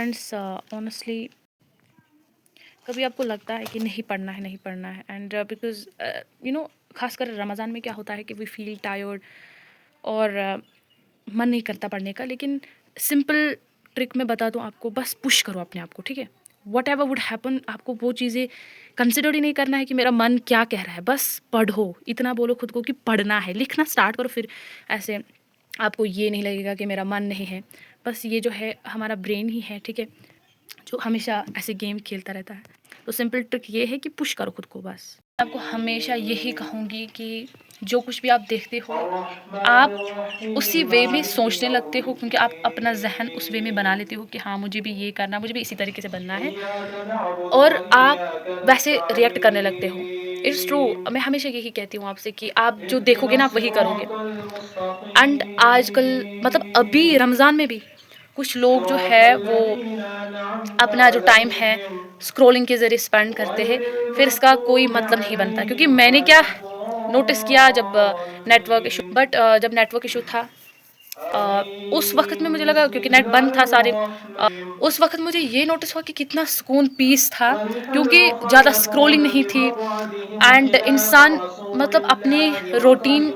Friends honestly कभी आपको लगता है कि नहीं पढ़ना है, नहीं पढ़ना है, एंड बिकॉज खासकर रमज़ान में क्या होता है कि वी फील टायर्ड और मन नहीं करता पढ़ने का। लेकिन सिंपल ट्रिक मैं बता दूं आपको, बस पुश करो अपने आप को, ठीक है। वट एवर वुड हैपन, आपको वो चीज़ें कंसिडर ही नहीं करना है कि मेरा मन क्या कह रहा है, बस पढ़ो। इतना बोलो खुद को कि पढ़ना है, लिखना स्टार्ट करो। फिर ऐसे आपको ये नहीं लगेगा कि मेरा मन नहीं है। बस ये जो है हमारा ब्रेन ही है, ठीक है, जो हमेशा ऐसे गेम खेलता रहता है। तो सिंपल ट्रिक ये है कि पुश करो खुद को बस। आपको हमेशा यही कहूँगी कि जो कुछ भी आप देखते हो, आप उसी वे में सोचने लगते हो, क्योंकि आप अपना ज़हन उस वे में बना लेते हो कि हाँ मुझे भी ये करना, मुझे भी इसी तरीके से बनना है, और आप वैसे रिएक्ट करने लगते हो। इट्स ट्रू, मैं हमेशा यही कहती हूँ आपसे कि आप जो देखोगे ना आप वही करोगे। एंड आजकल मतलब अभी रमज़ान में भी कुछ लोग जो है वो अपना जो टाइम है स्क्रॉलिंग के ज़रिए स्पेंड करते हैं, फिर इसका कोई मतलब नहीं बनता। क्योंकि मैंने क्या नोटिस किया जब नेटवर्क इशू, बट जब नेटवर्क इशू था अ, उस वक़्त में मुझे लगा, क्योंकि नेट बंद था सारे, उस वक़्त मुझे ये नोटिस हुआ कि कितना सुकून, पीस था, क्योंकि ज़्यादा स्क्रॉलिंग नहीं थी। एंड इंसान मतलब अपने routine,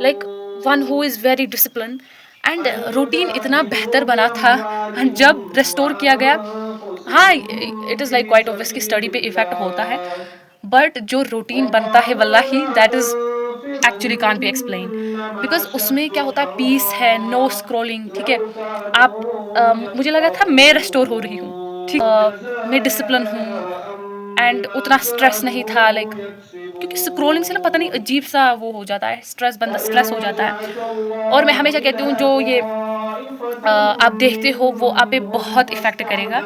like one who is very discipline, and routine इतना बेहतर बना था। एंड जब रिस्टोर किया गया, हाँ, it is like quite obvious कि स्टडी पे इफ़ेक्ट होता है, बट जो रूटीन बनता है वल्लाही that is actually can't be explain. Because उसमें क्या होता है, पीस है, नो स्क्रॉलिंग, ठीक है। आप मुझे लगा था मैं रिस्टोर हो रही हूँ, ठीक, मैं डिसिप्लिन हूँ, एंड उतना स्ट्रेस नहीं था, लाइक क्योंकि स्क्रॉलिंग से ना पता नहीं अजीब सा वो हो जाता है, स्ट्रेस, बंदा स्ट्रेस हो जाता है। और मैं हमेशा कहती हूँ जो ये आप देखते हो वो आप पे बहुत इफ़ेक्ट करेगा।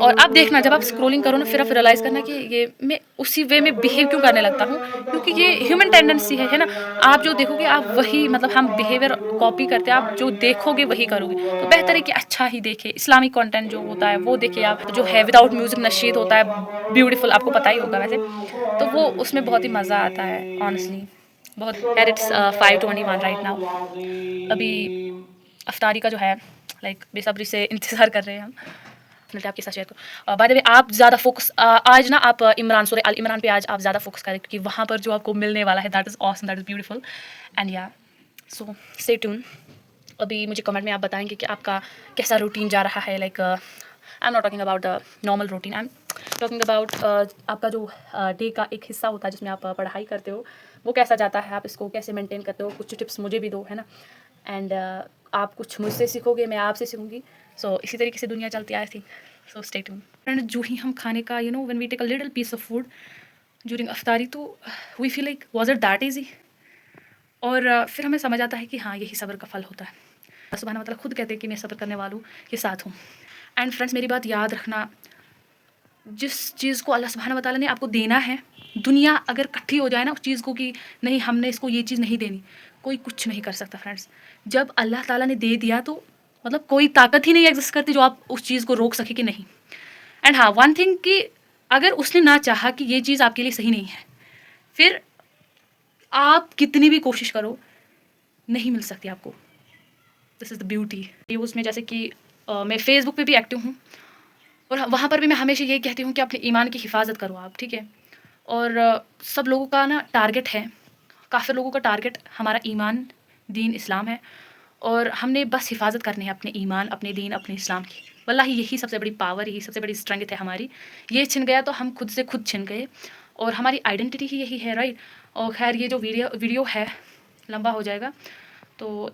और आप देखना जब आप स्क्रॉलिंग करो ना, फिर आप रियलाइज़ करना कि ये मैं उसी वे में बिहेव क्यों करने लगता हूँ, क्योंकि ये ह्यूमन टेंडेंसी है ना। आप जो देखोगे आप वही, मतलब हम बिहेवियर कॉपी करते हैं, आप जो देखोगे वही करोगे। तो बेहतर है कि अच्छा ही देखें, इस्लामिक कंटेंट जो होता है वो देखिए, आप जो है विदाउट म्यूज़िक नशीद होता है, ब्यूटीफुल, आपको पता ही होगा वैसे। तो वो उसमें बहुत ही मज़ा आता है ऑनेस्टली, बहुत। खैर इट्स 5:21 राइट नाउ। अभी अफ्तारी का जो है लाइक बेसब्री से इंतज़ार कर रहे हैं हम। डेफिनेटली आपके साथ शेयर करूँ। बाय द वे आप ज़्यादा फोकस आज ना आप इमरान, सूरह अल इमरान पे आज आप ज़्यादा फोकस करें, क्योंकि वहाँ पर जो आपको मिलने वाला है that is awesome, that is beautiful, and या सो स्टे ट्यून। अभी मुझे कमेंट में आप बताएंगे कि आपका कैसा रूटीन जा रहा है। Like I am not talking about the normal routine, I am talking about आपका जो डे का एक हिस्सा होता है जिसमें आप पढ़ाई करते हो, वो कैसा जाता है, आप इसको कैसे मेंटेन करते हो। कुछ टिप्स मुझे भी दो, है ना। एंड आप कुछ मुझसे सीखोगे, मैं आपसे सीखूंगी। सो इसी तरीके से दुनिया चलती है, I think. So stay tune. Friend, जो ही हम खाने का when we take a little piece of food during अफ्तारी, तो we feel like was it that easy. और फिर हमें समझ आता है कि हाँ यही सब्र का फल होता है। अल्लाह सुब्हानहू व तआला खुद कहते हैं कि मैं सब्र करने वालों के साथ हूँ। एंड फ्रेंड्स, मेरी बात याद रखना, जिस चीज़ को अल्लाह सुब्हानहू व तआला ने आपको देना है, दुनिया अगर इकट्ठी हो जाए ना उस चीज़ को कि नहीं हमने इसको ये चीज़ नहीं देनी, कोई कुछ नहीं कर सकता फ्रेंड्स। जब अल्लाह ताला ने दे दिया तो मतलब कोई ताकत ही नहीं एग्जिस्ट करती जो आप उस चीज़ को रोक सके कि नहीं। एंड हाँ, वन थिंग कि अगर उसने ना चाहा कि ये चीज़ आपके लिए सही नहीं है, फिर आप कितनी भी कोशिश करो नहीं मिल सकती आपको। This is the beauty. उसमें जैसे कि मैं फेसबुक पे भी एक्टिव हूँ, और वहाँ पर भी मैं हमेशा यही कहती हूँ कि अपने ईमान की हिफाजत करो आप, ठीक है। और सब लोगों का ना टारगेट है, काफ़ी लोगों का टारगेट हमारा ईमान, दीन, इस्लाम है, और हमने बस हिफाजत करनी है अपने ईमान, अपने दीन, अपने इस्लाम की। वल्लाही यही सबसे बड़ी पावर, यही सबसे बड़ी स्ट्रेंथ है हमारी। ये छिन गया तो हम खुद से खुद छिन गए, और हमारी आइडेंटिटी ही यही है, राइट। और खैर ये जो वीडियो है लंबा हो जाएगा, तो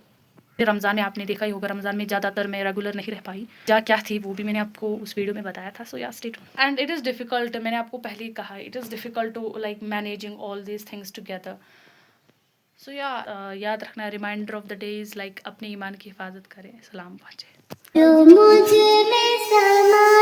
रमज़ान में आपने देखा ही होगा, रमज़ान में ज़्यादातर मैं रेगुलर नहीं रह पाई, क्या थी वो भी मैंने आपको उस वीडियो में बताया था। So yeah stay tuned. And it is difficult, मैंने आपको पहले ही कहा, it is difficult to like managing all these things together. So yeah याद रखना, reminder of the day is like अपने ईमान की हिफाजत करें, सलाम पहुँचे। जो मुझ में समा